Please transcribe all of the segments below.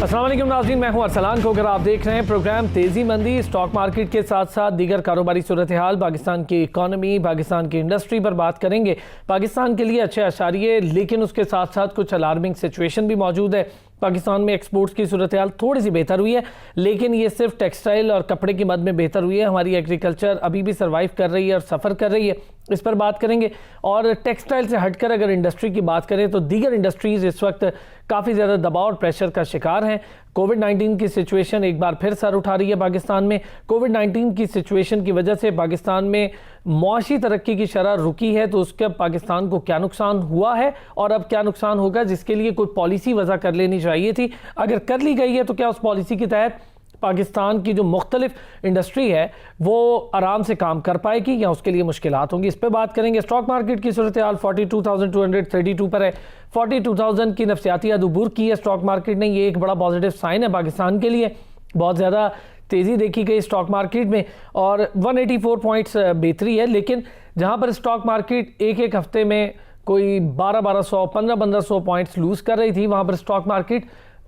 अस्सलाम वालेकुम नाज़रीन, मैं हूं अरसलान को। अगर आप देख रहे हैं प्रोग्राम तेज़ी मंदी, स्टॉक मार्केट के साथ साथ दीगर कारोबारी सूरत हाल, पाकिस्तान की इकॉनमी, पाकिस्तान की इंडस्ट्री पर बात करेंगे। पाकिस्तान के लिए अच्छे अशारिये, लेकिन उसके साथ साथ कुछ अलार्मिंग सिचुएशन भी मौजूद है। पाकिस्तान में एक्सपोर्ट्स की सूरत हाल थोड़ी सी बेहतर हुई है, लेकिन ये सिर्फ टेक्सटाइल और कपड़े की मद में बेहतर हुई है। हमारी एग्रीकल्चर अभी भी सर्वाइव कर रही है और सफ़र कर रही है, इस पर बात करेंगे। और टेक्सटाइल से हटकर अगर इंडस्ट्री की बात करें तो दीगर इंडस्ट्रीज़ इस वक्त काफ़ी ज़्यादा दबाव और प्रेशर का शिकार हैं। कोविड-19 की सिचुएशन एक बार फिर सर उठा रही है पाकिस्तान में। कोविड-19 की सिचुएशन की वजह से पाकिस्तान में मुआशी तरक्की की शरह रुकी है, तो उसका पाकिस्तान को क्या नुकसान हुआ है और अब क्या नुकसान होगा, जिसके लिए कोई पॉलिसी वज़ा कर लेनी चाहिए थी। अगर कर ली गई है तो क्या उस पॉलिसी के तहत पाकिस्तान की जो मुख्तलिफ इंडस्ट्री है वो आराम से काम कर पाएगी या उसके लिए मुश्किलात होंगी, इस पर बात करेंगे। स्टॉक मार्केट की सूरत हाल 42,232 पर है। 42,000 की नफसियाती हद अबूर की है स्टॉक मार्केट ने। ये एक बड़ा पॉजिटिव साइन है पाकिस्तान के लिए। बहुत ज़्यादा तेज़ी देखी गई स्टॉक मार्केट में और 184 पॉइंट्स बेहतरी है। लेकिन जहाँ पर स्टॉक मार्केट एक एक हफ्ते में कोई 1200 1500 पॉइंट्स लूज़ कर रही थी, वहाँ पर स्टॉक मार्केट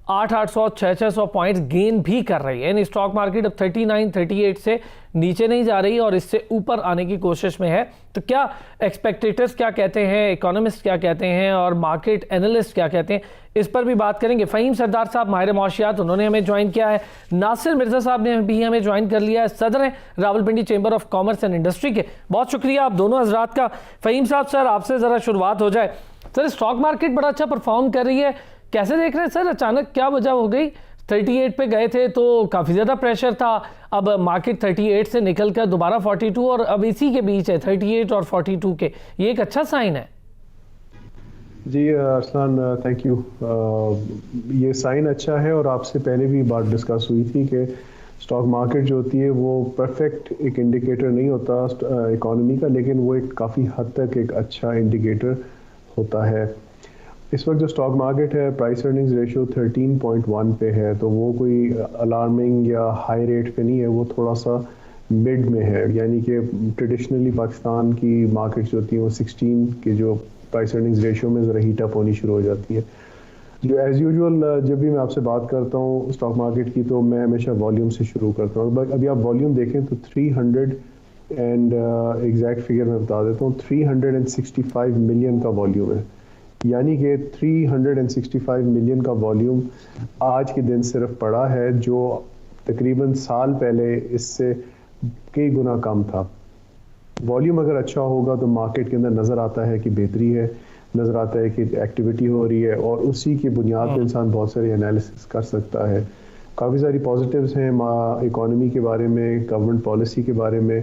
800 600 पॉइंट्स गेन भी कर रही है। यानी स्टॉक मार्केट अब 39-38 से नीचे नहीं जा रही और इससे ऊपर आने की कोशिश में है। तो क्या एक्सपेक्टेटर्स क्या कहते हैं, इकोनॉमिस्ट क्या कहते हैं और मार्केट एनालिस्ट क्या कहते हैं, इस पर भी बात करेंगे। फ़हीम सरदार साहब माहिर मौशियात, उन्होंने हमें ज्वाइन किया है। नासिर मिर्ज़ा साहब ने भी हमें ज्वाइन कर लिया है, सदर हैं Rawalpindi chamber of commerce and industry के। बहुत शुक्रिया आप दोनों हजरात का। फ़हीम साहब, सर आपसे ज़रा शुरुआत हो जाए। सर, स्टॉक मार्केट बड़ा अच्छा परफॉर्म कर रही है, कैसे देख रहे हैं सर? अचानक क्या वजह हो गई? 38 पे गए थे तो काफ़ी ज़्यादा प्रेशर था, अब मार्केट 38 से निकल कर दोबारा 42 और अब इसी के बीच है 38 और 42 के। ये एक अच्छा साइन है। जी अरसलान, थैंक यू। ये साइन अच्छा है और आपसे पहले भी बात डिस्कस हुई थी कि स्टॉक मार्केट जो होती है वो परफेक्ट एक इंडिकेटर नहीं होता इकॉनमी का, लेकिन वो एक काफ़ी हद तक एक अच्छा इंडिकेटर होता है। इस वक्त जो स्टॉक मार्केट है, प्राइस अर्निंग्स रेशियो 13.1 पे है, तो वो कोई अलार्मिंग या हाई रेट पे नहीं है, वो थोड़ा सा मिड में है। यानी कि ट्रेडिशनली पाकिस्तान की मार्केट जो होती है वो 16 के जो प्राइस अर्निंग्स रेशियो में ज़रा हीट अप होनी शुरू हो जाती है। जो एज़ यूजुअल जब भी मैं आपसे बात करता हूँ स्टॉक मार्केट की, तो मैं हमेशा वॉल्यूम से शुरू करता हूँ। अभी आप वॉल्यूम देखें तो 300 एंड एग्जैक्ट फिगर मैं बता देता हूँ, 365 मिलियन का वॉल्यूम है। यानी कि 365 मिलियन का वॉल्यूम आज के दिन सिर्फ पड़ा है, जो तकरीबन साल पहले इससे कई गुना कम था। वॉल्यूम अगर अच्छा होगा तो मार्केट के अंदर नज़र आता है कि बेहतरी है, नज़र आता है कि एक्टिविटी हो रही है और उसी की बुनियाद पर इंसान बहुत सारे एनालिसिस कर सकता है। काफ़ी सारी पॉजिटिव्स हैं इकॉनमी के बारे में, गवर्नमेंट पॉलिसी के बारे में,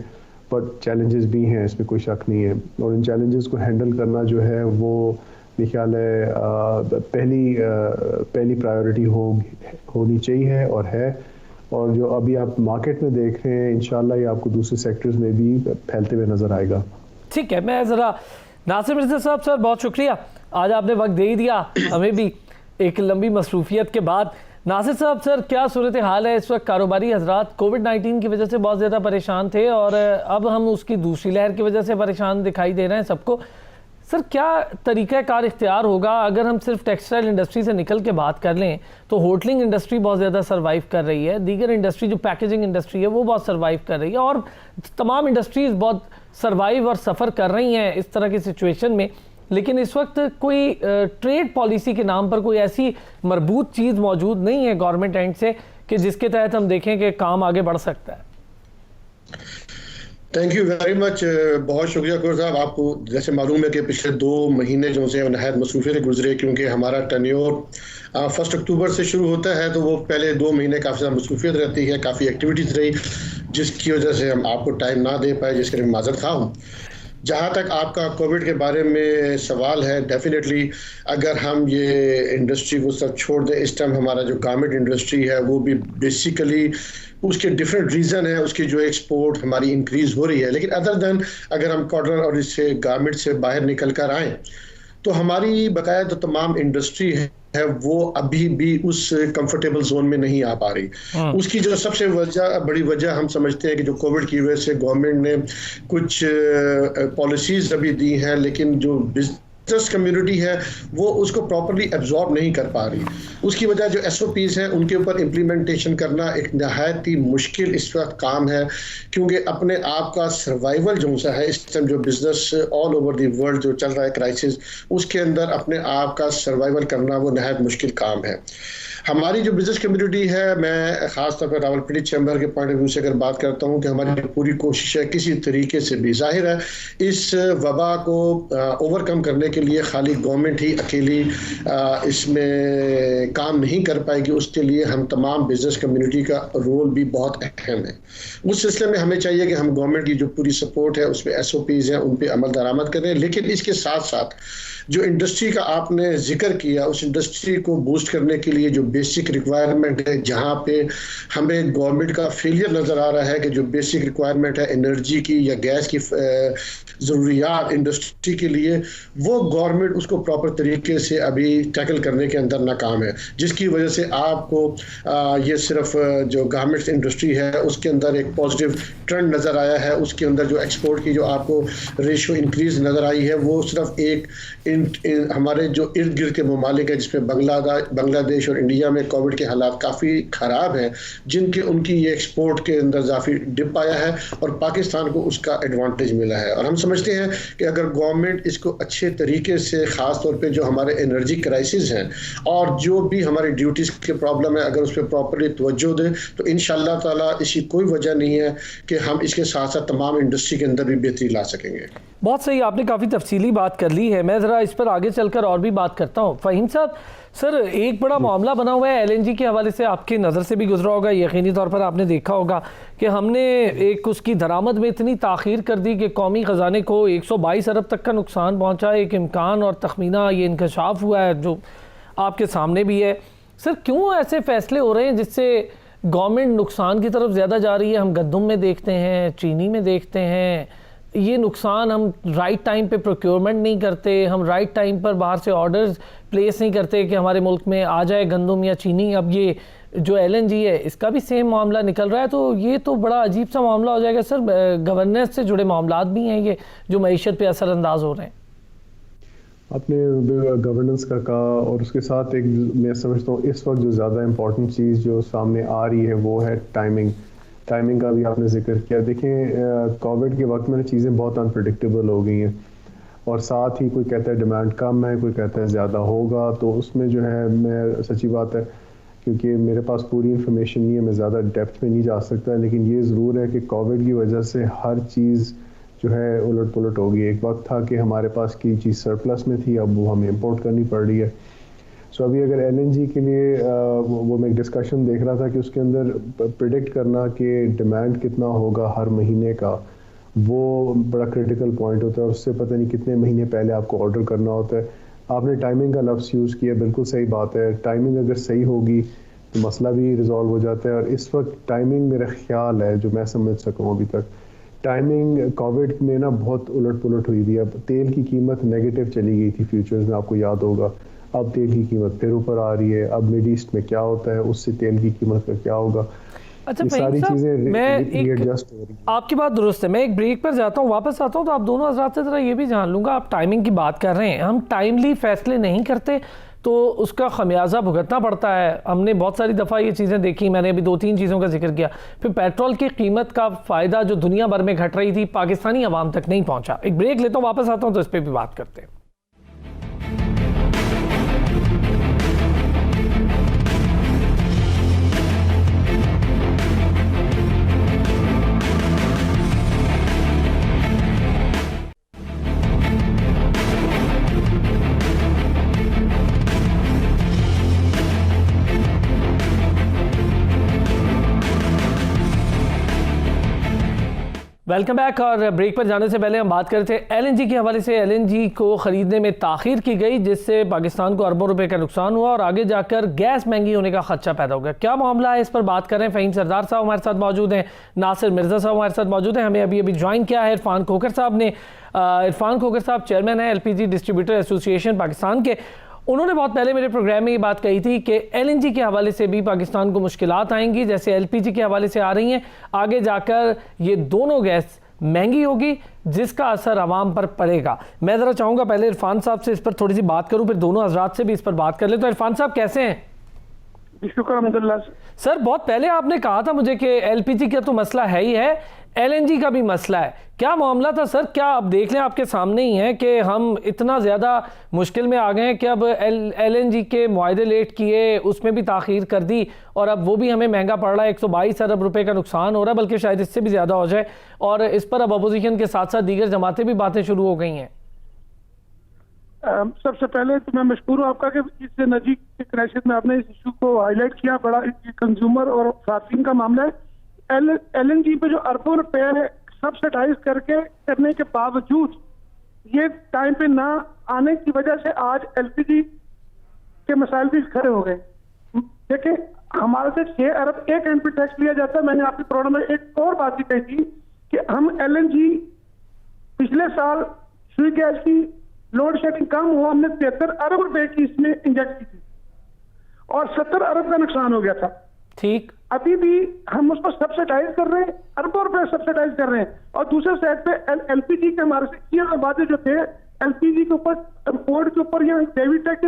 बट चैलेंजेस भी हैं, इसमें कोई शक नहीं है। और इन चैलेंजेस को हैंडल करना जो है वो मेरे ख्याल है पहली प्रायोरिटी होनी चाहिए और है। और जो अभी आप मार्केट में देख रहे हैं, इंशाल्लाह ये आपको दूसरे सेक्टर्स में भी फैलते हुए नज़र आएगा। ठीक है, मैं ज़रा नासिर मिर्ज़ा साहब, सर बहुत शुक्रिया, आज आपने वक्त दे ही दिया हमें भी एक लंबी मसरूफियत के बाद। नासिर साहब, सर क्या सूरत हाल है इस वक्त? कारोबारी हजरात कोविड-19 की वजह से बहुत ज़्यादा परेशान थे और अब हम उसकी दूसरी लहर की वजह से परेशान दिखाई दे रहे हैं सबको। सर क्या तरीक़ा कार इख्तियार होगा? अगर हम सिर्फ टेक्सटाइल इंडस्ट्री से निकल के बात कर लें तो होटलिंग इंडस्ट्री बहुत ज़्यादा सर्वाइव कर रही है, दीगर इंडस्ट्री जो पैकेजिंग इंडस्ट्री है वो बहुत सर्वाइव कर रही है और तमाम इंडस्ट्रीज़ बहुत सर्वाइव और सफ़र कर रही हैं इस तरह की सिचुएशन में। लेकिन इस वक्त कोई ट्रेड पॉलिसी के नाम पर कोई ऐसी मरबूत चीज़ मौजूद नहीं है गवर्नमेंट एंड से कि जिसके तहत हम देखें कि काम आगे बढ़ सकता है। थैंक यू वेरी मच, बहुत शुक्रिया कुर साहब। आपको जैसे मालूम है कि पिछले 2 महीने जो से नहायत मसरूफियत से गुजरे, क्योंकि हमारा टर्न्योर 1 अक्टूबर से शुरू होता है, तो वो पहले 2 महीने काफ़ी ज़्यादा मसरूफियत रहती है, काफ़ी एक्टिविटीज़ रही, जिसकी वजह से हम आपको टाइम ना दे पाए, जिसके लिए माज़रत खा हूँ। जहाँ तक आपका कोविड के बारे में सवाल है, डेफिनेटली अगर हम ये इंडस्ट्री को सब छोड़ दें, इस टाइम हमारा जो गारमेंट इंडस्ट्री है वो भी बेसिकली उसके डिफरेंट रीज़न है, उसकी जो एक्सपोर्ट हमारी इंक्रीज़ हो रही है। लेकिन अदर देन अगर हम कॉटन और इससे गारमेंट से बाहर निकल कर आएँ तो हमारी बकाया जो तमाम इंडस्ट्री है वो अभी भी उस कंफर्टेबल जोन में नहीं आ पा रही। उसकी जो सबसे बड़ी वजह हम समझते हैं कि जो कोविड की वजह से गवर्नमेंट ने कुछ पॉलिसीज अभी दी हैं, लेकिन जो बिजनेस कम्युनिटी है वो उसको प्रॉपरली एब्जॉर्ब नहीं कर पा रही। उसकी वजह जो SOPs हैं उनके ऊपर इम्प्लीमेंटेशन करना एक नहायत ही मुश्किल इस वक्त काम है, क्योंकि अपने आप का सर्वाइवल जो सा है इस टाइम जो business all over the world जो चल रहा है क्राइसिस, उसके अंदर अपने आप का सर्वाइवल करना वो नहायत मुश्किल काम है। हमारी जो बिजनेस कम्युनिटी है, मैं ख़ास तौर पर रावलपिंडी चैम्बर के पॉइंट ऑफ व्यू से अगर बात करता हूँ कि हमारी पूरी कोशिश है किसी तरीके से भी, जाहिर है इस वबा को ओवरकम करने के लिए खाली गवर्नमेंट ही अकेली इसमें काम नहीं कर पाएगी, उसके लिए हम तमाम बिजनेस कम्युनिटी का रोल भी बहुत अहम है। उस सिलसिले में हमें चाहिए कि हम गवर्नमेंट की जो पूरी सपोर्ट है उसमें SOPs हैं उन पर अमल दरामद करें, लेकिन इसके साथ साथ जो इंडस्ट्री का आपने जिक्र किया उस इंडस्ट्री को बूस्ट करने के लिए जो बेसिक रिक्वायरमेंट है, जहाँ पे हमें गवर्नमेंट का फेलियर नज़र आ रहा है कि जो बेसिक रिक्वायरमेंट है एनर्जी की या गैस की ज़रूरियात इंडस्ट्री के लिए, वो गवर्नमेंट उसको प्रॉपर तरीके से अभी टैकल करने के अंदर नाकाम है, जिसकी वजह से आपको ये सिर्फ जो गारमेंट्स इंडस्ट्री है उसके अंदर एक पॉजिटिव ट्रेंड नज़र आया है, उसके अंदर जो एक्सपोर्ट की जो आपको रेशो इंक्रीज नज़र आई है वो सिर्फ एक हमारे जो इर्द गिर्द के ममालिक है जिसमें बांग्लादेश और इंडिया में कोविड के हालात काफ़ी ख़राब हैं, जिनके उनकी ये एक्सपोर्ट के अंदर काफ़ी डिप आया है और पाकिस्तान को उसका एडवांटेज मिला है। और हम समझते हैं कि अगर गवर्नमेंट इसको अच्छे तरीके से, ख़ास तौर पे जो हमारे एनर्जी क्राइसिस हैं और जो भी हमारी ड्यूटीज़ के प्रॉब्लम है, अगर उस पर प्रॉपरली तवज्जो दें तो इंशाअल्लाह ताला इसकी कोई वजह नहीं है कि हम इसके साथ साथ तमाम इंडस्ट्री के अंदर भी बेहतरी ला सकेंगे। बहुत सही, आपने काफ़ी तफसीली बात कर ली है। मैं ज़रा इस पर आगे चलकर और भी बात करता हूँ। फ़हीम साहब, सर एक बड़ा मामला बना हुआ है LNG के हवाले से, आपकी नज़र से भी गुजरा होगा, यकीनी तौर पर आपने देखा होगा कि हमने एक उसकी दरामद में इतनी ताख़ीर कर दी कि कौमी ख़जाने को 122 अरब तक का नुकसान पहुँचा। एक इम्कान और तखमीना ये इंकशाफ हुआ है जो आपके सामने भी है। सर क्यों ऐसे फ़ैसले हो रहे हैं जिससे गवर्नमेंट नुकसान की तरफ ज़्यादा जा रही है? हम गंदम में देखते हैं, चीनी में देखते हैं ये नुकसान, हम राइट टाइम पे प्रोक्योरमेंट नहीं करते, हम राइट टाइम पर बाहर से ऑर्डर्स प्लेस नहीं करते कि हमारे मुल्क में आ जाए गंदम या चीनी। अब ये जो LNG है इसका भी सेम मामला निकल रहा है, तो ये तो बड़ा अजीब सा मामला हो जाएगा। सर गवर्नेंस से जुड़े मामलात भी हैं ये जो मईशत पे असरअंदाज हो रहे हैं। आपने गवर्नेंस का कहा और उसके साथ एक मैं समझता हूँ इस वक्त जो ज़्यादा इम्पोर्टेंट चीज़ जो सामने आ रही है वो है टाइमिंग का भी आपने जिक्र किया। देखें कोविड के वक्त में चीज़ें बहुत अनप्रडिक्टेबल हो गई हैं और साथ ही कोई कहता है डिमांड कम है, कोई कहता है ज़्यादा होगा, तो उसमें जो है मैं सच्ची बात है क्योंकि मेरे पास पूरी इन्फॉर्मेशन नहीं है, मैं ज़्यादा डेप्थ में नहीं जा सकता, लेकिन ये ज़रूर है कि कोविड की वजह से हर चीज़ जो है उलट पुलट हो गई। एक वक्त था कि हमारे पास की चीज़ सरप्लस में थी, अब वो हमें इम्पोर्ट करनी पड़ रही है। सो अभी अगर LNG के लिए वो मैं एक डिस्कशन देख रहा था कि उसके अंदर प्रिडिक्ट करना कि डिमांड कितना होगा हर महीने का, वो बड़ा क्रिटिकल पॉइंट होता है। उससे पता नहीं कितने महीने पहले आपको ऑर्डर करना होता है। आपने टाइमिंग का लफ्ज़ यूज़ किया, बिल्कुल सही बात है। टाइमिंग अगर सही होगी तो मसला भी रिजॉल्व हो जाता है। और इस वक्त टाइमिंग मेरा ख्याल है जो मैं समझ सकूँ अभी तक, टाइमिंग कोविड में ना बहुत उलट पुलट हुई थी। अब तेल की कीमत नेगेटिव चली गई थी फ्यूचर्स में, आपको याद होगा। अब तेल की कीमत फिर ऊपर आ रही है। अब मिड ईस्ट में क्या होता है, उससे तेल की कीमत का क्या होगा। अच्छा सारी चीजें एडजस्ट हो रही हैं। आपकी बात दुरुस्त है। मैं एक ब्रेक पर जाता हूँ, वापस आता हूँ तो आप दोनों हज़रात से ज़रा ये भी जान लूँगा। आप टाइमिंग की बात कर रहे हैं, हम टाइमली फैसले नहीं करते तो उसका खमियाजा भुगतना पड़ता है। हमने बहुत सारी दफ़ा ये चीज़ें देखी, मैंने अभी 2-3 चीज़ों का जिक्र किया। फिर पेट्रोल की कीमत का फ़ायदा जो दुनिया भर में घट रही थी पाकिस्तानी अवाम तक नहीं पहुँचा। एक ब्रेक लेता हूँ, वापस आता हूँ तो इस पर भी बात करते हैं। Welcome back. और ब्रेक पर जाने से पहले हम बात कर रहे थे LNG के हवाले से। LNG को ख़रीदने में ताख़ीर की गई जिससे पाकिस्तान को अरबों रुपए का नुकसान हुआ और आगे जाकर गैस महंगी होने का खदशा पैदा हो गया। क्या मामला है, इस पर बात करें। फ़हीम सरदार साहब हमारे साथ मौजूद हैं, नासिर मिर्ज़ा साहब हमारे साथ मौजूद हैं। हमें अभी ज्वाइन किया है इरफान खोखर साहब ने। इरफान खोखर साहब चेयरमैन है LPG डिस्ट्रीब्यूटर एसोसिएशन पाकिस्तान के। उन्होंने बहुत पहले मेरे प्रोग्राम में ये बात कही थी कि LNG के हवाले से भी पाकिस्तान को मुश्किलात आएंगी, जैसे LPG के हवाले से आ रही हैं। आगे जाकर ये दोनों गैस महंगी होगी, जिसका असर आवाम पर पड़ेगा। मैं ज़रा चाहूँगा पहले इरफान साहब से इस पर थोड़ी सी बात करूँ, फिर दोनों हजरात से भी इस पर बात कर ले। तो इरफान साहब कैसे हैं? शुक्र अल्हम्दुलिल्लाह। सर बहुत पहले आपने कहा था मुझे कि एलपीजी का तो मसला है ही है, एलएनजी का भी मसला है। क्या मामला था सर? क्या आप देख लें, आपके सामने ही है कि हम इतना ज़्यादा मुश्किल में आ गए हैं कि अब एलएनजी के मुआहदे लेट किए, उसमें भी ताख़ीर कर दी और अब वो भी हमें महंगा पड़ रहा है। 122 अरब रुपए का नुकसान हो रहा है, बल्कि शायद इससे भी ज़्यादा हो जाए। और इस पर अब अपोजिशन के साथ साथ दीगर जमातें भी बातें शुरू हो गई हैं। सबसे पहले तो मैं मशकूर हूँ आपका कि इस एनर्जी के क्राइसिस में आपने इस इशू को हाईलाइट किया। बड़ा कंज्यूमर और सार्फिन का मामला है। एलएनजी पे जो अरबों रुपए सब्सिडाइज करने के बावजूद ये टाइम पे ना आने की वजह से आज एलपीजी के मसाइल भी खड़े हो गए। देखिए, हमारे से 6 अरब एक एंड पे टैक्स लिया जाता है। मैंने आपके प्रोग्राम में एक और बात भी कही थी कि हम एलएनजी पिछले साल सुई गैस की लोड शेडिंग कम हुआ, हमने 73 अरब रुपए की इसमें इंजेक्ट की थी और 70 अरब का नुकसान हो गया था। ठीक, अभी भी हम उसको सब्सिडाइज कर रहे हैं, अरबों रुपए सब्सिडाइज कर रहे हैं। और दूसरे साइड पे एलपीजी के हमारे से किए गए वादे जो थे, एलपीजी के ऊपर, इम्पोर्ट के ऊपर या डेबिट टैक्स,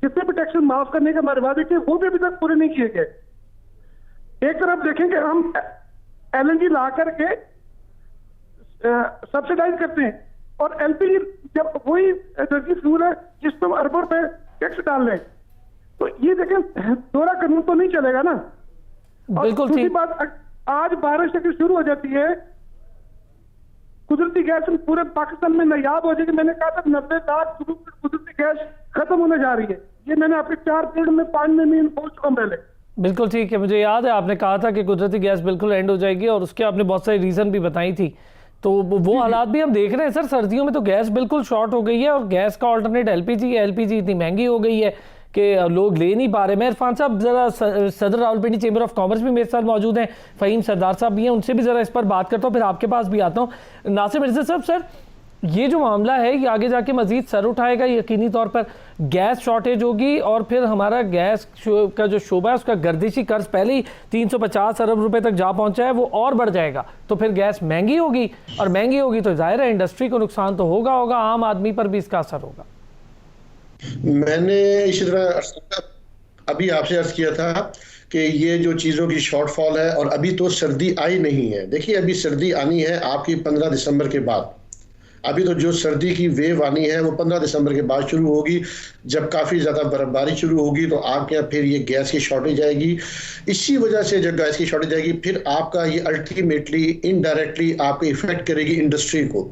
जितने भी टैक्स माफ करने के हमारे वादे थे, वो भी अभी तक पूरे नहीं किए गए। एक तरफ देखेंगे हम एलएनजी ला करके सब्सिडाइज करते हैं और एलपीजी जब वही एनर्जी फ्यूल है जिस पर हम अरबों रुपए टैक्स डाल रहे हैं, तो ये देखें दोहरा कानून तो नहीं चलेगा ना। बिल्कुल दूसरी ठीक। बात, आज बारिश से शुरू हो जाती है, कुदरती गैस पूरे पाकिस्तान में नायाब हो जाएगी। मैंने कहा था 90 लाख कुदरती गैस खत्म होने जा रही है। ये मैंने आपके 4 पीरियड में 5 में बोल चुका हूं पहले। बिल्कुल ठीक है, मुझे याद है आपने कहा था कि कुदरती गैस बिल्कुल एंड हो जाएगी और उसके आपने बहुत सारी रीज़न भी बताई थी। तो वो हालात भी हम देख रहे हैं सर। सर्दियों में तो गैस बिल्कुल शॉर्ट हो गई है और गैस का ऑल्टरनेट एलपीजी है। एलपीजी इतनी महंगी हो गई है कि लोग ले नहीं पा रहे। मैं इरफान साहब ज़रा सदर रावलपिंडी चेंबर ऑफ कॉमर्स भी मेरे साथ मौजूद हैं, फ़हीम सरदार साहब भी हैं, उनसे भी ज़रा इस पर बात करता हूँ, फिर आपके पास भी आता हूँ। नासिर मिर्ज़ा साहब, सर ये जो मामला है ये आगे जाके मज़ीद सर उठाएगा यकीनी तौर पर। गैस शॉर्टेज होगी और फिर हमारा गैस का जो शोबा है उसका गर्दिशी कर्ज पहले ही 350 अरब रुपए तक जा पहुंचा है, वो और बढ़ जाएगा। तो फिर गैस महंगी होगी और महंगी होगी तो जाहिर है इंडस्ट्री को नुकसान तो होगा, आम आदमी पर भी इसका असर होगा। मैंने इसी तरह अभी आपसे अर्ज किया था कि ये जो चीज़ों की शॉर्टफॉल है और अभी तो सर्दी आई नहीं है। देखिए, अभी सर्दी आनी है आपकी 15 दिसंबर के बाद। अभी तो जो सर्दी की वेव आनी है वो 15 दिसंबर के बाद शुरू होगी, जब काफ़ी ज़्यादा बर्फबारी शुरू होगी तो आपके यहाँ फिर ये गैस की शॉर्टेज आएगी। इसी वजह से जब गैस की शॉर्टेज आएगी फिर आपका ये अल्टीमेटली इनडायरेक्टली आपको इफेक्ट करेगी इंडस्ट्री को।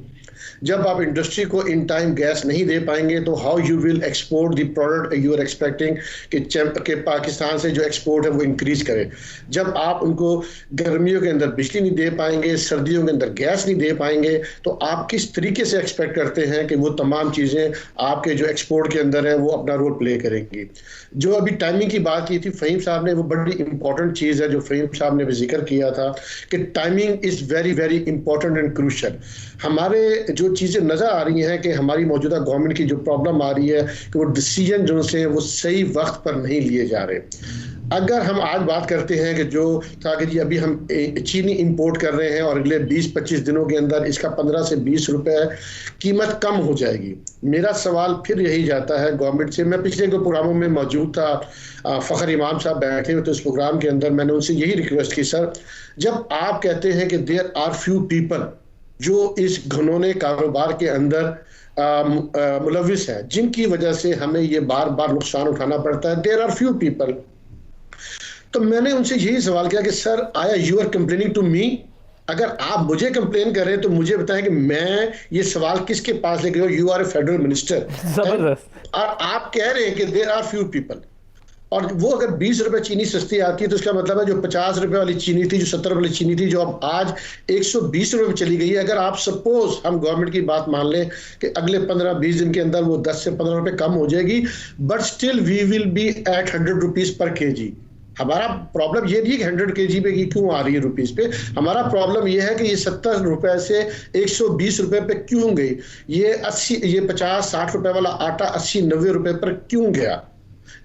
जब आप इंडस्ट्री को इन टाइम गैस नहीं दे पाएंगे तो how you will export the product you are expecting कि पाकिस्तान से जो एक्सपोर्ट है वो इंक्रीज करे। जब आप उनको गर्मियों के अंदर बिजली नहीं दे पाएंगे, सर्दियों के अंदर गैस नहीं दे पाएंगे, तो आप किस तरीके से एक्सपेक्ट करते हैं कि वो तमाम चीज़ें आपके जो एक्सपोर्ट के अंदर है वो अपना रोल प्ले करेंगी। जो अभी टाइमिंग की बात की थी फ़हीम साहब ने, वो बड़ी इंपॉर्टेंट चीज़ है जो फ़हीम साहब ने भी जिक्र किया था कि timing is very very important and crucial. हमारे जो चीज़ें नज़र आ रही हैं कि हमारी मौजूदा गवर्नमेंट की जो प्रॉब्लम आ रही है कि वो डिसीजन जो से वो सही वक्त पर नहीं लिए जा रहे। अगर हम आज बात करते हैं कि जो था कि जी अभी हम चीनी इंपोर्ट कर रहे हैं और अगले 20-25 दिनों के अंदर इसका 15 से 20 रुपए कीमत कम हो जाएगी। मेरा सवाल फिर यही जाता है गवर्नमेंट से। मैं पिछले 2 प्रोग्रामों में मौजूद था, फ़खर इमाम साहब बैठे हुए थे उस प्रोग्राम के अंदर। मैंने उनसे यही रिक्वेस्ट की, सर जब आप कहते हैं कि देयर आर फ्यू पीपल जो इस घनौने कारोबार के अंदर मुलविस है जिनकी वजह से हमें ये बार बार नुकसान उठाना पड़ता है, देयर आर फ्यू पीपल, तो मैंने उनसे यही सवाल किया कि सर आया you are complaining to me? अगर आप मुझे कंप्लेन कर रहे हैं तो मुझे बताएं कि मैं ये सवाल किसके पास लेके you are a federal minister और आप कह रहे हैं कि देयर आर फ्यू पीपल, और वो अगर 20 रुपए चीनी सस्ती आती है तो इसका मतलब है जो 50 रुपए वाली चीनी थी, जो 70 वाली चीनी थी, जो अब आज 120 रुपए में चली गई है, अगर आप सपोज हम गवर्नमेंट की बात मान लें कि अगले 15-20 दिन के अंदर वो 10 से 15 रुपए कम हो जाएगी, but still we will be at 100 rupees per KG. हमारा प्रॉब्लम ये नहीं है कि 100 केजी पे की क्यों आ रही है रुपीज पे, हमारा प्रॉब्लम ये है कि ये 70 रुपए से 120 रुपए पे क्यों गई, ये 50-60 रुपए वाला आटा 80-90 रुपए पर क्यों गया।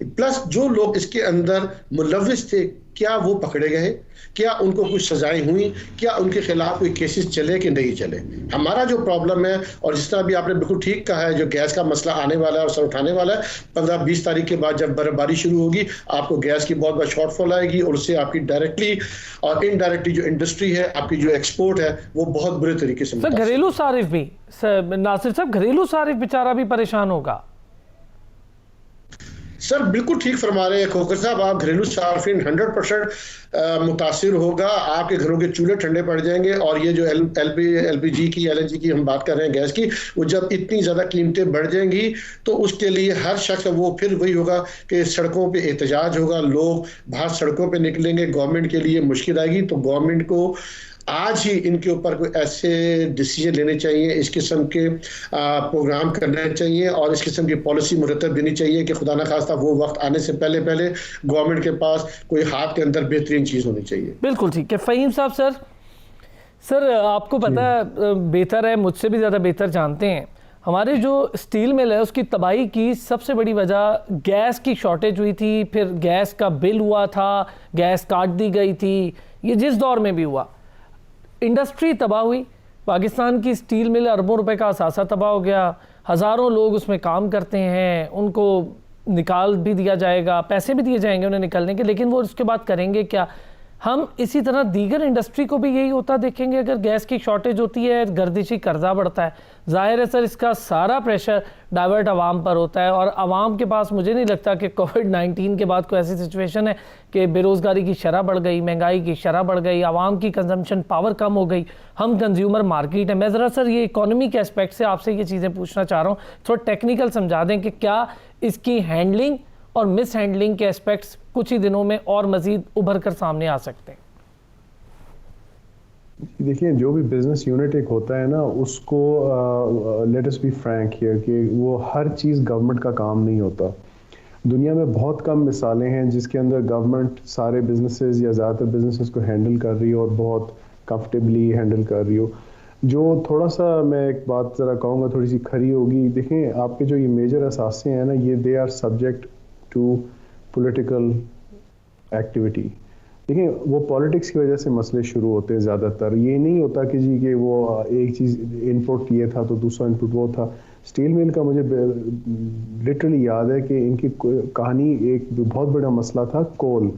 प्लस जो लोग इसके अंदर मुलविस थे, क्या वो पकड़े गए, क्या उनको कुछ सजाएं हुई, क्या उनके खिलाफ कोई केसेस चले कि नहीं चले। हमारा जो प्रॉब्लम है, और जिस तरह भी आपने बिल्कुल ठीक कहा है, जो गैस का मसला आने वाला है और सर उठाने वाला है, 15-20 तारीख के बाद जब बर्फबारी शुरू होगी, आपको गैस की बहुत बड़ा शॉर्टफॉल आएगी और उससे आपकी डायरेक्टली और इनडायरेक्टली जो इंडस्ट्री है, आपकी जो एक्सपोर्ट है, वो बहुत बुरे तरीके से। सर घरेलू सारिफ भी, नासिर साहब, घरेलू सारिफ बेचारा भी परेशान होगा। सर बिल्कुल ठीक फरमा रहे हैं खोखर साहब, आप घरेलू सार्फिन 100% मुतासिर होगा, आपके घरों के चूल्हे ठंडे पड़ जाएंगे। और ये जो LPG की, LNG की हम बात कर रहे हैं, गैस की, वो जब इतनी ज़्यादा कीमतें बढ़ जाएंगी तो उसके लिए हर शख्स वो फिर वही होगा कि सड़कों पे एहतजाज होगा, लोग बाहर सड़कों पे निकलेंगे, गवर्नमेंट के लिए मुश्किल आएगी। तो गवर्नमेंट को आज ही इनके ऊपर कोई ऐसे डिसीजन लेने चाहिए, इस किस्म के प्रोग्राम करने चाहिए और इस किस्म की पॉलिसी मुरतब देनी चाहिए कि खुदा न खास्ता वो वक्त आने से पहले पहले गवर्नमेंट के पास कोई हाथ के अंदर बेहतरीन चीज़ होनी चाहिए। बिल्कुल ठीक है। फ़हीम साहब, सर आपको पता है, बेहतर है, मुझसे भी ज़्यादा बेहतर जानते हैं, हमारे जो स्टील मिल है उसकी तबाही की सबसे बड़ी वजह गैस की शॉर्टेज हुई थी, फिर गैस का बिल हुआ था, गैस काट दी गई थी, ये जिस दौर में भी हुआ, इंडस्ट्री तबाह हुई। पाकिस्तान की स्टील मिल अरबों रुपए का असासा तबाह हो गया, हज़ारों लोग उसमें काम करते हैं, उनको निकाल भी दिया जाएगा, पैसे भी दिए जाएंगे उन्हें निकलने के, लेकिन वो उसके बाद करेंगे क्या। हम इसी तरह दीगर इंडस्ट्री को भी यही होता देखेंगे, अगर गैस की शॉर्टेज होती है, गर्दिशी कर्जा बढ़ता है, ज़ाहिर है सर इसका सारा प्रेशर डाइवर्ट आवाम पर होता है। और आवाम के पास मुझे नहीं लगता कि कोविड-19 के बाद कोई ऐसी सिचुएशन है कि बेरोज़गारी की शरह बढ़ गई, महंगाई की शरह बढ़ गई, आवाम की कंजम्पशन पावर कम हो गई, हम कंज्यूमर मार्केट है। मैं ज़रा सर ये इकोनॉमी के एस्पेक्ट से आपसे ये चीज़ें पूछना चाह रहा हूँ, थोड़ा टेक्निकल समझा दें कि क्या इसकी हैंडलिंग और मिस हैंडलिंग के एस्पेक्ट्स कुछ ही दिनों में और मजीद उभर कर सामने आ सकते हैं। देखिए, जो भी बिजनेस यूनिट एक होता है ना, उसको let us be frank here कि वो हर चीज़ गवर्नमेंट का काम नहीं होता। दुनिया में बहुत कम मिसालें हैं जिसके अंदर गवर्नमेंट सारे बिजनेसेस या ज़्यादातर बिजनेसेस को हैंडल कर रही हो और बहुत कंफर्टेबली हैंडल कर रही हो। जो थोड़ा सा मैं एक बात ज़रा कहूँगा, थोड़ी सी खरी होगी। देखें, आपके जो ये मेजर असासे हैं ना, ये they are subject to political activity. देखिए, वो पॉलिटिक्स की वजह से मसले शुरू होते हैं ज़्यादातर। ये नहीं होता कि जी कि वो एक चीज़ इनपुट ये था तो दूसरा इनपुट वो था। स्टील मिल का मुझे लिटरली याद है कि इनकी कहानी, एक बहुत बड़ा मसला था कोल,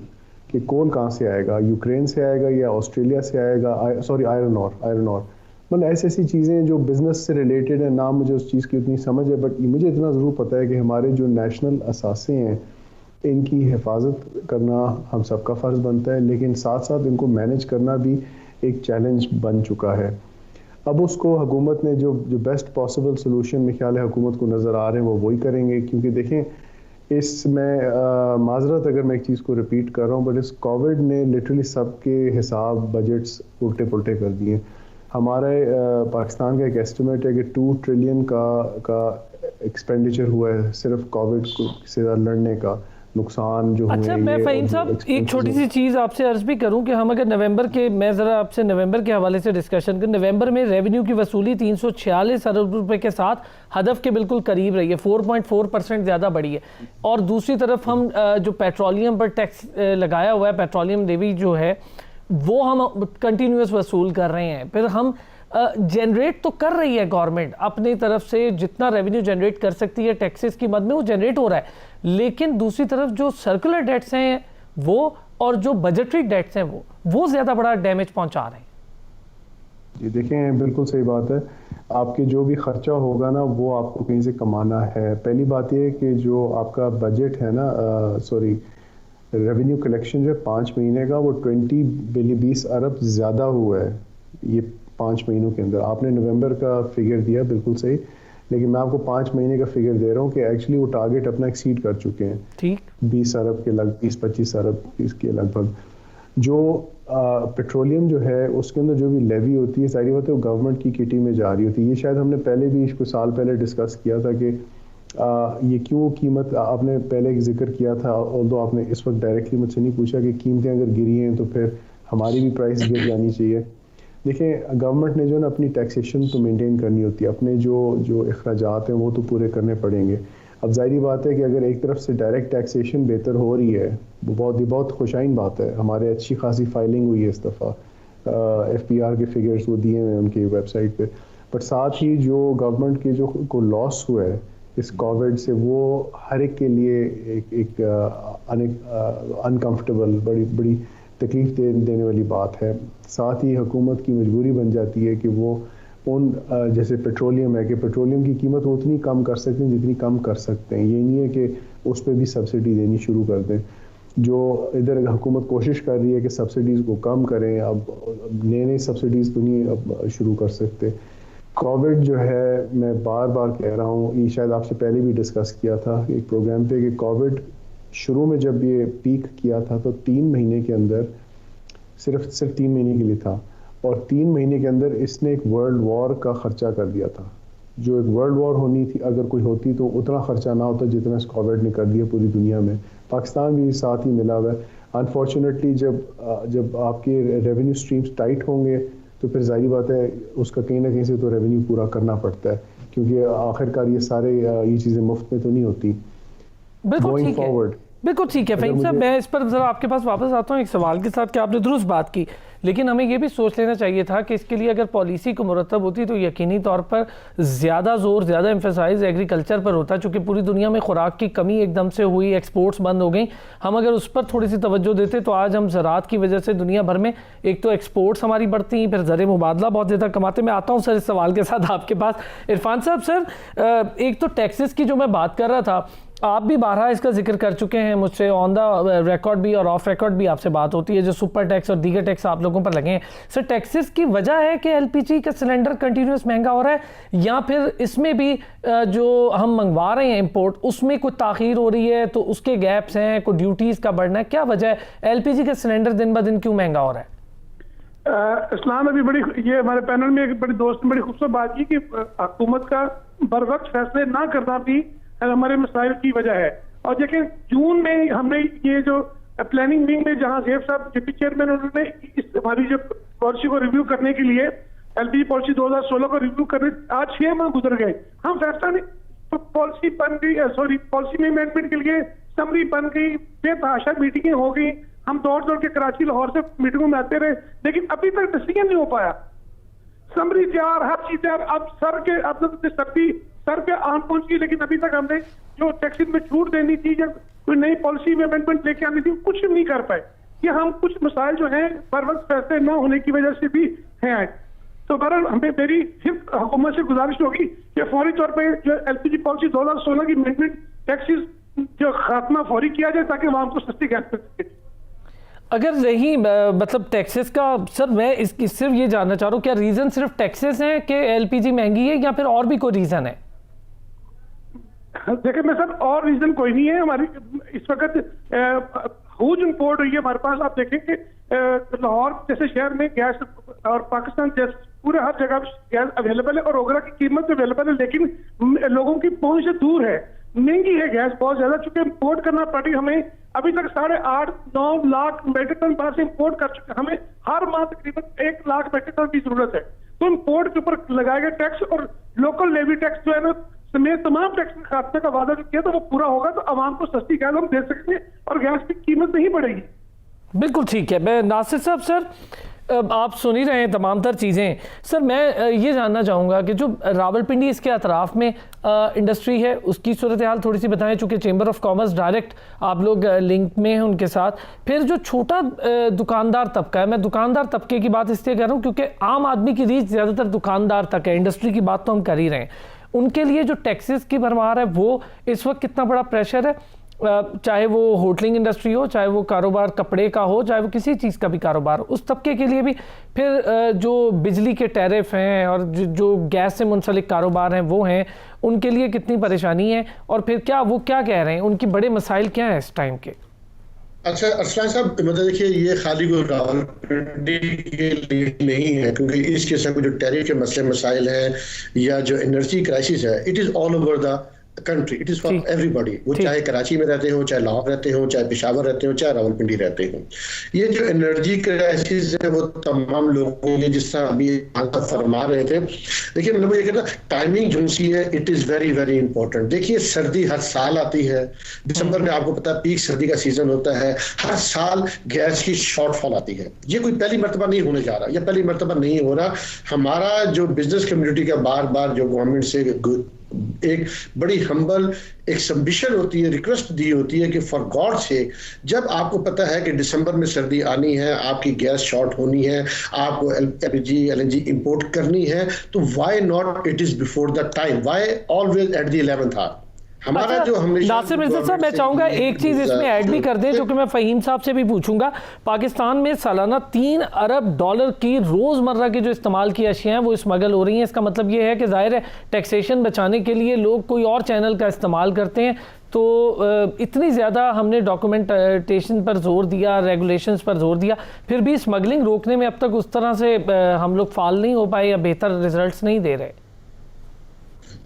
कि कोल कहाँ से आएगा, यूक्रेन से आएगा या ऑस्ट्रेलिया से आएगा, सॉरी आयरन ओर। मतलब ऐसी चीज़ें जो बिज़नेस से रिलेटेड है, ना मुझे उस चीज़ की उतनी समझ है, बट मुझे इतना ज़रूर पता है कि हमारे जो नेशनल असासे हैं इनकी हिफाजत करना हम सबका फ़र्ज़ बनता है, लेकिन साथ साथ इनको मैनेज करना भी एक चैलेंज बन चुका है। अब उसको हुकूमत ने जो बेस्ट पॉसिबल सोल्यूशन मेरे ख्याल है हुकूमत को नज़र आ रहे हैं, वो वही करेंगे। क्योंकि देखें, इसमें माजरत अगर मैं एक चीज़ को रिपीट कर रहा हूँ, बट इस कोविड ने लिटरली सबके हिसाब बजट्स उल्टे पुल्टे कर दिए। हमारे पाकिस्तान का एक एस्टिमेट है कि 2 ट्रिलियन का एक्सपेंडिचर हुआ है सिर्फ कोविड से लड़ने का। नुकसान जो अच्छा, मैं फ़हीम साहब एक छोटी सी चीज़ आपसे अर्ज़ भी करूं कि हम अगर नवंबर के, मैं ज़रा आपसे नवंबर के हवाले से डिस्कशन करें, नवंबर में रेवेन्यू की वसूली 346 अरब रुपए के साथ हदफ के बिल्कुल करीब रही है, 4.4% ज़्यादा बढ़ी है। और दूसरी तरफ हम जो पेट्रोलियम पर टैक्स लगाया हुआ है, पेट्रोलियम लेवी जो है, वो हम कंटिन्यूस वसूल कर रहे हैं। फिर हम जनरेट तो कर रही है गवर्नमेंट अपनी तरफ से, जितना रेवेन्यू जनरेट कर सकती है टैक्सेस की मद में वो जनरेट हो रहा है, लेकिन दूसरी तरफ जो सर्कुलर डेट्स हैं वो और जो बजटरी डेट्स हैं वो ज़्यादा बड़ा डैमेज पहुंचा रहे हैं। जी देखें, बिल्कुल सही बात है। आपके जो भी खर्चा होगा ना, वो आपको कहीं से कमाना है। पहली बात ये है कि जो आपका बजट है ना, रेवेन्यू कलेक्शन जो है 5 महीने का, वो 20 अरब ज़्यादा हुआ है ये 5 महीनों के अंदर। आपने नवंबर का फिगर दिया, बिल्कुल सही, लेकिन मैं आपको 5 महीने का फिगर दे रहा हूँ कि एक्चुअली वो टारगेट अपना एक्सीड कर चुके हैं। ठीक, 20 अरब के लगभग, 20-25 अरब इसके लगभग। जो पेट्रोलियम जो है उसके अंदर जो भी लेवी होती है, सारी बात है वो गवर्नमेंट की किटी में जा रही होती है। ये शायद हमने पहले भी कुछ साल पहले डिस्कस किया था कि ये क्यों कीमत, आपने पहले एक जिक्र किया था, ऑल्दो आपने इस वक्त डायरेक्टली मुझसे नहीं पूछा कि कीमतें अगर गिरी हैं तो फिर हमारी भी प्राइस गिर जानी चाहिए। देखिए, गवर्नमेंट ने जो है ना अपनी टैक्सेशन तो मेंटेन करनी होती है, अपने जो अखराजात हैं वो तो पूरे करने पड़ेंगे। अब जाहिर बात है कि अगर एक तरफ से डायरेक्ट टैक्सेशन बेहतर हो रही है, वो बहुत खुशाइन बात है। हमारे अच्छी खासी फाइलिंग हुई है इस दफ़ा, FPR के फिगर्स वो दिए हुए हैं उनकी वेबसाइट पे। बट साथ ही जो गवर्नमेंट के जो को लॉस हुआ है इस कोविड से, वो हर एक के लिए एक अनकम्फर्टेबल, बड़ी तकलीफ देने वाली बात है। साथ ही हुकूमत की मजबूरी बन जाती है कि वो उन जैसे पेट्रोलियम है कि पेट्रोलियम की कीमत वो उतनी कम कर सकते हैं जितनी कम कर सकते हैं। ये नहीं है कि उस पर भी सब्सिडी देनी शुरू कर दें। जो इधर हुकूमत कोशिश कर रही है कि सब्सिडीज़ को कम करें, अब नए सब्सिडीज़ तो नहीं अब शुरू कर सकते। कोविड जो है, मैं बार बार कह रहा हूँ, ये शायद आपसे पहले भी डिस्कस किया था एक प्रोग्राम पे, कि कोविड शुरू में जब ये पीक किया था तो 3 महीने के अंदर सिर्फ 3 महीने के लिए था, और 3 महीने के अंदर इसने एक वर्ल्ड वॉर का खर्चा कर दिया था। जो एक वर्ल्ड वॉर होनी थी, अगर कोई होती तो उतना खर्चा ना होता जितना इस कोविड ने कर दिया पूरी दुनिया में। पाकिस्तान भी साथ ही मिला हुआ है। अनफॉर्चुनेटली जब आपके रेवेन्यू स्ट्रीम्स टाइट होंगे तो फिर जाहिर बात है उसका कहीं ना कहीं से तो रेवेन्यू पूरा करना पड़ता है, क्योंकि आखिरकार ये चीज़ें मुफ्त में तो नहीं होती। बिल्कुल ठीक है, बिल्कुल ठीक है फ़हीम साहब। मैं इस पर ज़रा आपके पास वापस आता हूँ एक सवाल के साथ कि आपने दुरुस्त बात की, लेकिन हमें ये भी सोच लेना चाहिए था कि इसके लिए अगर पॉलिसी को मुरतब होती तो यकीनी तौर पर ज़्यादा जोर, ज़्यादा एम्फेसाइज एग्रीकल्चर पर होता, चूँकि पूरी दुनिया में खुराक की कमी एकदम से हुई, एक्सपोर्ट्स बंद हो गई। हम अगर उस पर थोड़ी सी तवज्जो देते तो आज हम ज़राअत की वजह से दुनिया भर में एक तो एक्सपोर्ट्स हमारी बढ़ती, फिर ज़र मुबादला बहुत ज़्यादा कमाते। मैं आता हूँ सर इस सवाल के साथ आपके पास। इरफान साहब, सर एक तो टैक्सेस की जो मैं बात कर रहा था, आप भी बारहा इसका जिक्र कर चुके हैं मुझसे, ऑन द रिकॉर्ड भी और ऑफ रिकॉर्ड भी आपसे बात होती है, जो सुपर टैक्स और दीगर टैक्स आप लोगों पर लगे हैं। सर, टैक्सेस की वजह है कि LPG का सिलेंडर कंटिन्यूस महंगा हो रहा है, या फिर इसमें भी जो हम मंगवा रहे हैं इंपोर्ट, उसमें कुछ ताख़ीर हो रही है तो उसके गैप्स हैं, कोई ड्यूटीज़ का बढ़ना है, क्या वजह है LPG का सिलेंडर दिन ब दिन क्यों महंगा हो रहा है? इस्लाम अभी ये हमारे पैनल में एक बड़ी दोस्त ने बड़ी खूबसूरत बात की कि हुकूमत का बर वक्त फैसले ना करना भी हमारे मसाइल की वजह है। और देखिए, जून में हमने ये जो प्लानिंग विंग में जहां जेब साहब डिप्टी चेयरमैन, उन्होंने हमारी जो पॉलिसी को रिव्यू करने के लिए LPG पॉलिसी 2016 को रिव्यू करने, आज 6 माह गुजर गए, हम फैसला नहीं, तो पॉलिसी बन गई, पॉलिसी में अमेंडमेंट के लिए समरी बन गई, बेतहाशा मीटिंगें हो गई, हम दौड़ के कराची लाहौर से मीटिंगों में आते रहे, लेकिन अभी तक डिसीजन नहीं हो पाया। समरी तैयार, हर चीज तैयार, अब सर पे आम पहुंच गई, लेकिन अभी तक हमने जो टैक्सेस में छूट देनी थी या कोई नई पॉलिसी में अमेंडमेंट लेके आनी थी, कुछ नहीं कर पाए। ये हम कुछ मसाइल जो हैं बर वक्त फैसले न होने की वजह से भी हैं। तो बहरहाल हमें मेरी सिर्फ हुकूमत से गुजारिश होगी कि फौरी तौर पर जो LPG पॉलिसी 2016 की अमेंडमेंट टैक्सेस जो खात्मा फौरी किया जाए ताकि वहां को सस्ती गैस मिल सके। अगर रही मतलब टैक्सेस का, सर मैं सिर्फ ये जानना चाह रहा हूँ, क्या रीज़न सिर्फ टैक्सेस हैं कि LPG महंगी है, या फिर और भी कोई रीज़न है? देखिए मैं सर, और रीजन कोई नहीं है। हमारी इस वक्त ह्यूज इंपोर्ट हुई है हमारे पास। आप देखें कि लाहौर जैसे शहर में गैस, और पाकिस्तान जैसे पूरे हर जगह गैस अवेलेबल है और ओगरा की कीमत अवेलेबल है, लेकिन लोगों की पहुंच से दूर है, महंगी है गैस बहुत ज्यादा, चूंकि इंपोर्ट करना पड़ी हमें। अभी तक 8.5-9 लाख मेट्रिक टन बाहर से इंपोर्ट कर चुके, हमें हर माह तकरीबन 1 लाख मेट्रिक टन की जरूरत है। तो इंपोर्ट के ऊपर लगाए गए टैक्स और लोकल लेवी टैक्स जो है ना समेत तमाम टैक्स के खात्मे का वादा जो किया, तो वो पूरा होगा तो आवाम को सस्ती गैस हम दे सकेंगे और गैस की कीमत नहीं बढ़ेगी। बिल्कुल ठीक है। मैं नासिर साहब, सर आप सुन ही रहे हैं तमाम तर चीज़ें। सर मैं ये जानना चाहूँगा कि जो रावलपिंडी इसके अतराफ़ में इंडस्ट्री है, उसकी सूरत हाल थोड़ी सी बताएं, चूँकि चेंबर ऑफ कॉमर्स डायरेक्ट आप लोग लिंक में हैं उनके साथ। फिर जो छोटा दुकानदार तबका है, मैं दुकानदार तबके की बात इसलिए कर रहा हूँ क्योंकि आम आदमी की रीच ज़्यादातर दुकानदार तक है, इंडस्ट्री की बात तो हम कर ही रहे हैं। उनके लिए जो टैक्सेस की भरमार है वो इस वक्त कितना बड़ा प्रेशर है, चाहे वो होटलिंग इंडस्ट्री हो, चाहे वो कारोबार कपड़े का हो, चाहे वो किसी चीज़ का भी कारोबार हो, उस तबके के लिए भी। फिर जो बिजली के टैरिफ हैं और जो गैस से मुंसलिक कारोबार हैं वो हैं, उनके लिए कितनी परेशानी है, और फिर वो क्या कह रहे हैं, उनकी बड़े मसाइल क्या हैं इस टाइम के? अच्छा अरसलान साहब, मतलब देखिए ये खाली को रावलपिंडी के लिए नहीं है, क्योंकि इस किस्म के जो टैरिफ के मसले मसाइल हैं या जो एनर्जी क्राइसिस है, it is all over the country, it is for everybody, वो चाहे कराची में रहते हो, चाहे लाहौर रहते हो, चाहे पेशावर रहते हो, चाहे रावलपिंडी रहते हो। ये जो एनर्जी क्राइसिस है वो तमाम लोगों के लिए, जिस तरह अभी फरमा रहे थे, देखिए मतलब ये कहना टाइमिंग जो सी है it is very very important. देखिए सर्दी हर साल आती है, दिसंबर में आपको पता है पीक सर्दी का सीजन होता है, हर साल गैस की शॉर्टफॉल आती है। ये कोई पहली मर्तबा नहीं होने जा रहा, या पहली मर्तबा नहीं हो रहा। हमारा जो बिजनेस कम्युनिटी का बार बार जो गवर्नमेंट से एक बड़ी हम्बल एक सबमिशन होती है, रिक्वेस्ट दी होती है कि फॉर गॉड से, जब आपको पता है कि दिसंबर में सर्दी आनी है, आपकी गैस शॉर्ट होनी है, आपको एलपीजी इंपोर्ट करनी है, तो why not it is before the time, why always at the 11th hour. हमारा जो हमेशा नासिर मिर्जा साहब, मैं चाहूंगा एक चीज इसमें ऐड भी कर दें, जो कि मैं फहीम साहब से भी पूछूंगा। पाकिस्तान में सालाना $3 अरब की रोजमर्रा की जो इस्तेमाल की अशियां हैं वो स्मगल हो रही हैं। इसका मतलब ये है कि जाहिर है टैक्सेशन बचाने के लिए लोग कोई और चैनल का इस्तेमाल करते हैं। तो इतनी ज़्यादा हमने डॉक्यूमेंटेशन पर जोर दिया, रेगुलेशंस पर जोर दिया, फिर भी स्मगलिंग रोकने में अब तक उस तरह से हम लोग फाल नहीं हो पाए या बेहतर रिजल्ट्स नहीं दे रहे।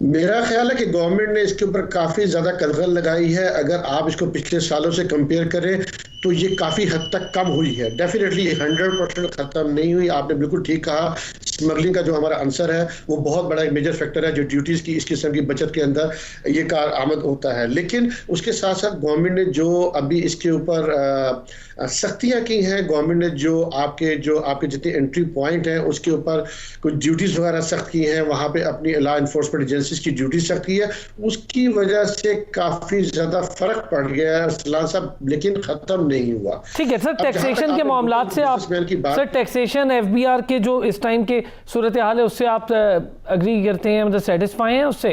मेरा ख्याल है कि गवर्नमेंट ने इसके ऊपर काफी ज्यादा कलगल लगाई है। अगर आप इसको पिछले सालों से कंपेयर करें तो ये काफी हद तक कम हुई है। डेफिनेटली 100% खत्म नहीं हुई, आपने बिल्कुल ठीक कहा। स्मगलिंग का जो हमारा आंसर है वो बहुत बड़ा एक मेजर फैक्टर है जो ड्यूटीज की इस किस्म की बचत के अंदर ये कार आमद होता है। लेकिन उसके साथ साथ गवर्नमेंट ने जो अभी इसके ऊपर सख्तियां की हैं, गवर्नमेंट ने जो आपके जितने एंट्री पॉइंट हैं उसके ऊपर कुछ ड्यूटीज वगैरह सख्त की हैं, वहां पे अपनी लॉ इन्फोर्समेंट एजेंसीज की ड्यूटी सख्त की है, उसकी वजह से काफी ज्यादा फर्क पड़ गया है सलान साहब, लेकिन खत्म नहीं हुआ। ठीक है सर, टैक्सेशन के मामलात से आप सर टैक्सेशन एफबीआर के जो इस टाइम के सूरत हाल है उससे आप अग्री करते हैं, मतलब सेटिस्फाई हैं उससे?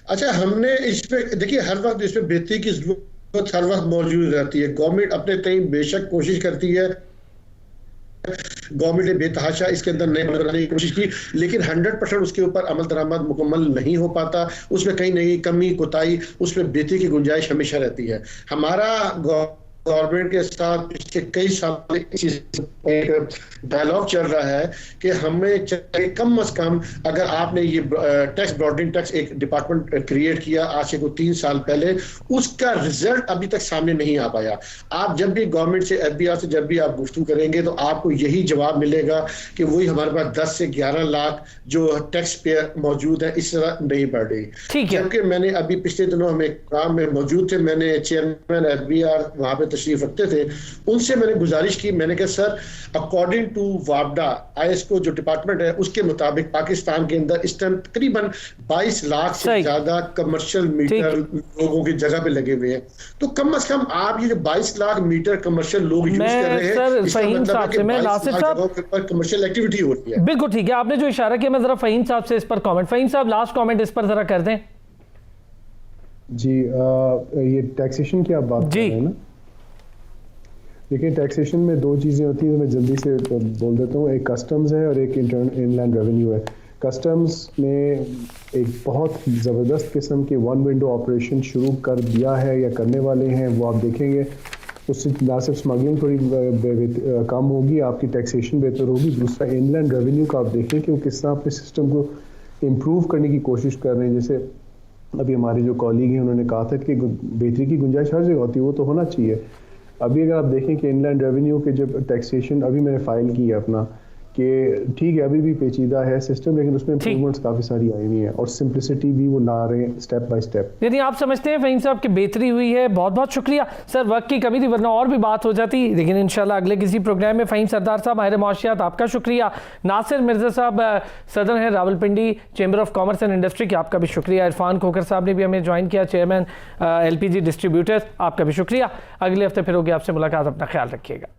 अच्छा, हमने इस पे देखिए हर वक्त इस पे बेहतरी की जरूरत हर वक्त मौजूद रहती है। गवर्नमेंट अपने तय बेशक कोशिश करती है, गवर्नमेंट ने बेतहाशा इसके अंदर नए बनाने की कोशिश की, लेकिन 100% उसके ऊपर अमल दरामद मुकम्मल नहीं हो पाता। उसमें कहीं नहीं कमी कोताही, उसमें बेहतरी की गुंजाइश हमेशा रहती है। हमारा गवर्नमेंट के साथ पिछले कई साल एक डायलॉग चल रहा है कि हमें चाहिए कम अज कम, अगर आपने ये टैक्स ब्रॉडनिंग टैक्स एक डिपार्टमेंट क्रिएट किया आज से 3 साल पहले, उसका रिजल्ट अभी तक सामने नहीं आ पाया। आप जब भी गवर्नमेंट से एफबीआर से जब भी आप गुफ्तगू करेंगे तो आपको यही जवाब मिलेगा कि वही हमारे पास 10 से 11 लाख जो टैक्स पेयर मौजूद है इस तरह नहीं बढ़ रही। जबकि मैंने अभी पिछले दिनों हम एक काम में मौजूद थे, मैंने चेयरमैन एफबीआर वहां पे तशरीफ रखते थे, उनसे मैंने गुजारिश की, मैंने कहा सर अकॉर्डिंग टू वापडा आईएसओ जो डिपार्टमेंट है उसके मुताबिक पाकिस्तान के अंदर इस टाइम तकरीबन 22 लाख से ज्यादा कमर्शियल मीटर लोगों की जगह पे लगे हुए हैं। तो कम से कम आप ये जो 22 लाख मीटर कमर्शियल लोग यूज कर रहे हैं, फहीम साहब से मैं नासिर साहब कमर्शियल एक्टिविटी हो रही है। बिल्कुल ठीक है, आपने जो इशारा किया, मैं जरा फहीम साहब से इस पर कमेंट, फहीम साहब लास्ट कमेंट इस पर जरा कर दें। जी ये टैक्सेशन की आप बात कर रहे हैं ना, देखिए टैक्सेशन में 2 चीज़ें होती हैं, मैं जल्दी से बोल देता हूँ। एक कस्टम्स है और एक इनलैंड रेवेन्यू है। कस्टम्स ने एक बहुत ज़बरदस्त किस्म के 1 विंडो ऑपरेशन शुरू कर दिया है या करने वाले हैं, वो आप देखेंगे। उससे ना सिर्फ स्मगलिंग थोड़ी कम होगी, आपकी टैक्सेशन बेहतर होगी। दूसरा इनलैंड रेवेन्यू का आप देखें कि वो किस तरह अपने सिस्टम को इम्प्रूव करने की कोशिश कर रहे हैं। जैसे अभी हमारे जो कॉलीग हैं उन्होंने कहा था कि बेहतरी की गुंजाइश हर जगह होती है, वो तो होना चाहिए। अभी अगर आप देखें कि इनलैंड रेवेन्यू के जब टैक्सेशन अभी मैंने फाइल की है अपना, कि ठीक है अभी भी पेचीदा है सिस्टम, लेकिन उसमें इम्प्रूवमेंट्स काफ़ी सारी आई हुई हैं और सिंप्लिसिटी भी वो ला रहे हैं स्टेप बाय स्टेप। यदि आप समझते हैं फहीम साहब की बेहतरी हुई है, बहुत बहुत शुक्रिया सर, वक्त की कमी थी वरना और भी बात हो जाती, लेकिन इंशाल्लाह अगले किसी प्रोग्राम में। फहीम सरदार साहब माहिर मुआशियात, आपका शुक्रिया। नासिर मिर्जा साहब सदर हैं Rawalpindi chamber of commerce and industry की, आपका भी शुक्रिया। इरफान खोखर साहब ने भी हमें ज्वाइन किया, चेयरमैन LPG डिस्ट्रीब्यूटर्स, आपका भी शुक्रिया। अगले हफ्ते फिर होगी आपसे मुलाकात, अपना ख्याल रखिएगा।